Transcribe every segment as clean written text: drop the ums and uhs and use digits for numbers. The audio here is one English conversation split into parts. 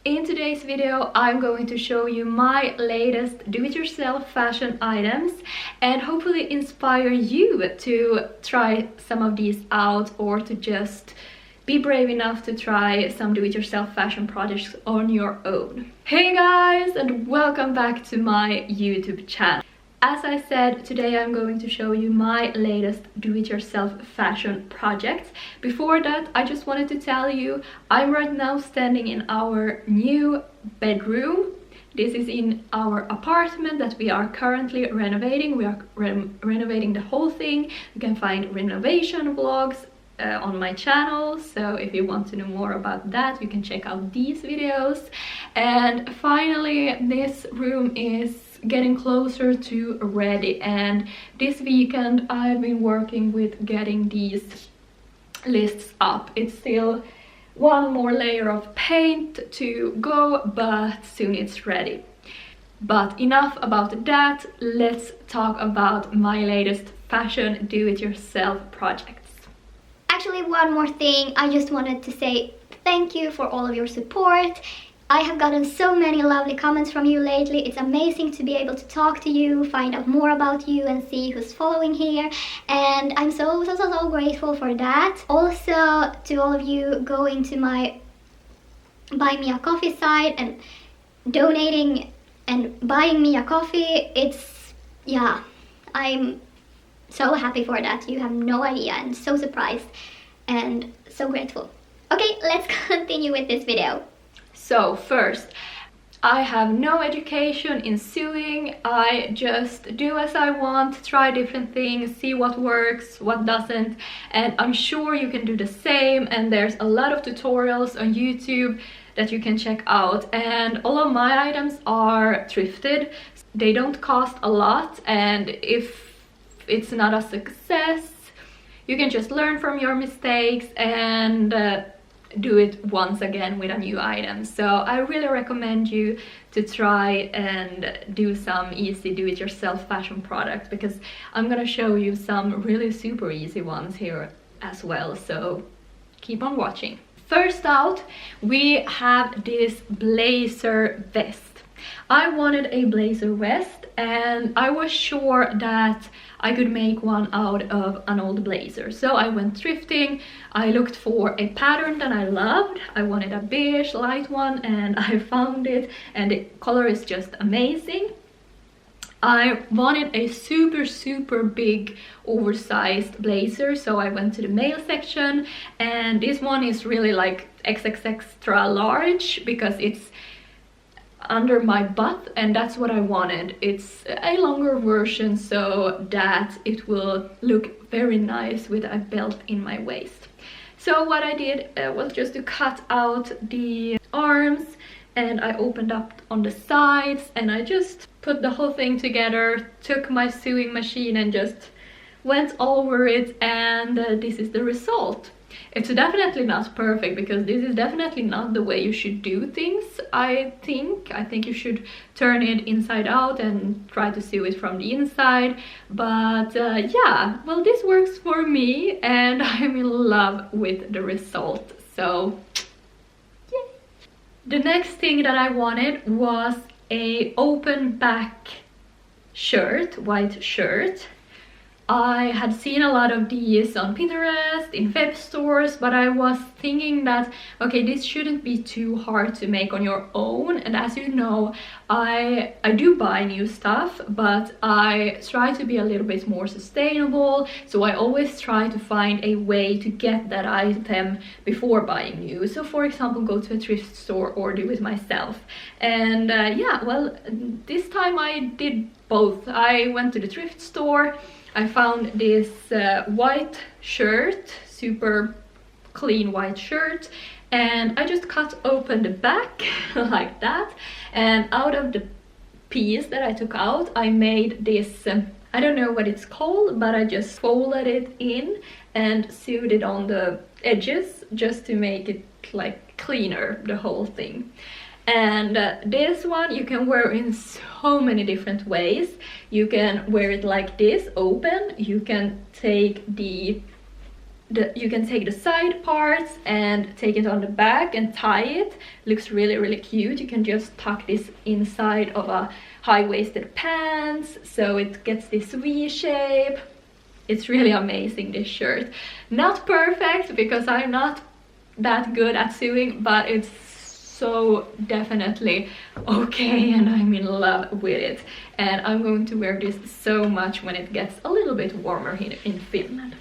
In today's video, I'm going to show you my latest do-it-yourself fashion items and hopefully inspire you to try some of these out or to just be brave enough to try some do-it-yourself fashion projects on your own. Hey guys, and welcome back to my YouTube channel. As I said, today I'm going to show you my latest do-it-yourself fashion projects. Before that, I just wanted to tell you, I'm right now standing in our new bedroom. This is in our apartment that we are currently renovating. We are renovating the whole thing. You can find renovation vlogs on my channel, so if you want to know more about that, you can check out these videos. And finally, this room is getting closer to ready, and this weekend I've been working with getting these lists up. It's still one more layer of paint to go, but soon it's ready. But enough about that, let's talk about my latest fashion do-it-yourself projects. Actually, one more thing, I just wanted to say thank you for all of your support. I have gotten so many lovely comments from you lately. It's amazing to be able to talk to you, find out more about you and see who's following here. And I'm so grateful for that. Also, to all of you going to my Buy Me a Coffee site and donating and buying me a coffee. Yeah, I'm so happy for that. You have no idea. I'm so surprised and so grateful. Okay, let's continue with this video. So first, I have no education in sewing. I just do as I want, try different things, see what works, what doesn't, and I'm sure you can do the same. And there's a lot of tutorials on YouTube that you can check out, and all of my items are thrifted. They don't cost a lot, and if it's not a success, you can just learn from your mistakes and do it once again with a new item. So I really recommend you to try and do some easy do-it-yourself fashion products, because I'm gonna show you some really super easy ones here as well, so keep on watching. First out, we have this blazer vest. I wanted a blazer vest and I was sure that I could make one out of an old blazer. So I went thrifting, I looked for a pattern that I loved. I wanted a beige light one and I found it, and the color is just amazing. I wanted a super big oversized blazer, so I went to the male section, and this one is really like XXX extra large because it's under my butt, and that's what I wanted. It's a longer version so that it will look very nice with a belt in my waist. So what I did was just to cut out the arms, and I opened up on the sides, and I just put the whole thing together, took my sewing machine and just went over it, and this is the result. It's definitely not perfect, because this is definitely not the way you should do things. I think you should turn it inside out and try to sew it from the inside, but yeah, well, this works for me and I'm in love with the result, so yay. The next thing that I wanted was a open back shirt, white shirt. I had seen a lot of these on Pinterest, in web stores, but I was thinking that, okay, this shouldn't be too hard to make on your own. And as you know, I do buy new stuff, but I try to be a little bit more sustainable. So I always try to find a way to get that item before buying new. So for example, go to a thrift store or do it myself. And yeah, well, this time I did both. I went to the thrift store. I found this white shirt, super clean white shirt, and I just cut open the back like that, and out of the piece that I took out, I made this, I don't know what it's called, but I just folded it in and sewed it on the edges just to make it like cleaner, the whole thing. And this one you can wear in so many different ways. You can wear it like this, open. You can take the you can take the side parts and take it on the back and tie it. Looks really, really cute. You can just tuck this inside of a high-waisted pants, so it gets this V shape. It's really amazing, this shirt. Not perfect because I'm not that good at sewing, but it's so definitely okay, and I'm in love with it. And I'm going to wear this so much when it gets a little bit warmer here in Finland.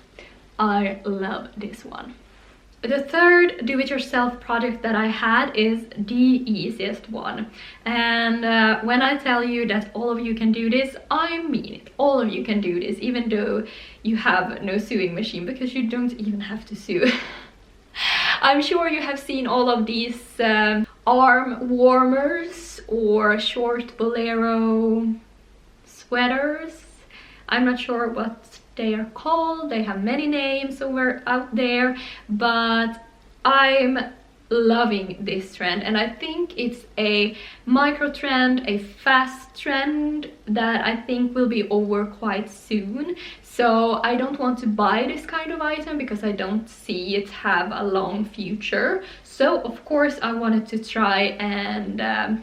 I love this one. The third do-it-yourself project that I had is the easiest one. And when I tell you that all of you can do this, I mean it. All of you can do this, even though you have no sewing machine, because you don't even have to sew. I'm sure you have seen all of these arm warmers or short bolero sweaters. I'm not sure what they are called. They have many names out there, but I'm loving this trend, and I think it's a micro trend, a fast trend that I think will be over quite soon. So I don't want to buy this kind of item because I don't see it have a long future. So of course I wanted to try and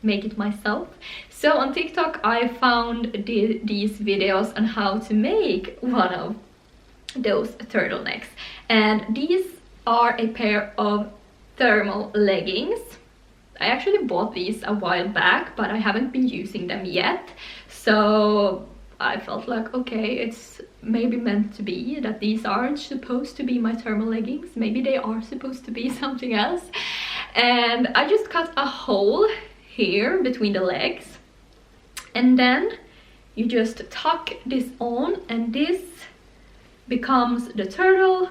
make it myself. So on TikTok I found these videos on how to make one of those turtlenecks, and these are a pair of thermal leggings. I actually bought these a while back, but I haven't been using them yet, so I felt like, okay, it's maybe meant to be that these aren't supposed to be my thermal leggings. Maybe they are supposed to be something else. And I just cut a hole here between the legs, and then you just tuck this on, and this becomes the turtle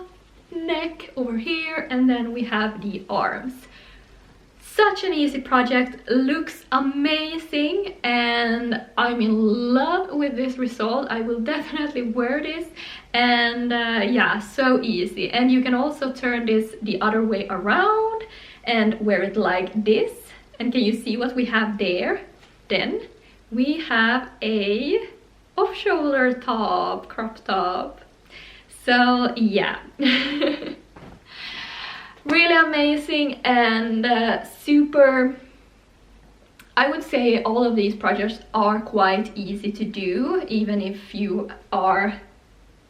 neck over here, and then we have the arms. Such an easy project, looks amazing, and I'm in love with this result. I will definitely wear this, and yeah, so easy. And you can also turn this the other way around and wear it like this. And can you see what we have there? Then we have a off-shoulder top, crop top. So yeah. Really amazing and super. I would say all of these projects are quite easy to do, even if you are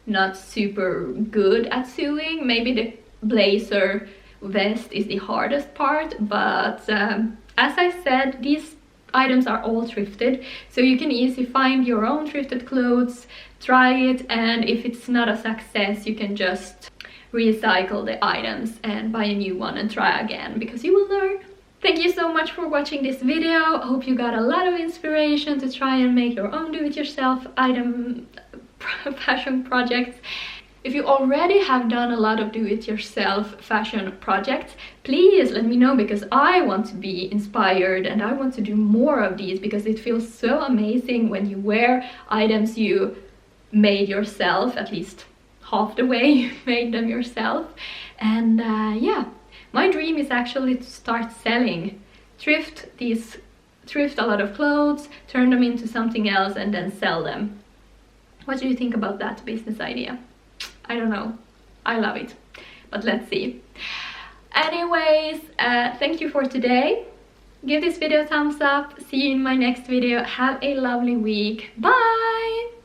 not super good at sewing. Maybe the blazer vest is the hardest part, but as I said, these items are all thrifted, so you can easily find your own thrifted clothes, try it, and if it's not a success, you can just recycle the items and buy a new one and try again, because you will learn. Thank you so much for watching this video. I hope you got a lot of inspiration to try and make your own do-it-yourself item fashion projects. If you already have done a lot of do-it-yourself fashion projects, please let me know, because I want to be inspired and I want to do more of these, because it feels so amazing when you wear items you made yourself, at least half the way you made them yourself. And yeah, my dream is actually to start selling, thrift a lot of clothes, turn them into something else and then sell them. What do you think about that business idea? I don't know, I love it, but let's see. Anyways, thank you for today. Give this video a thumbs up. See you in my next video. Have a lovely week. Bye!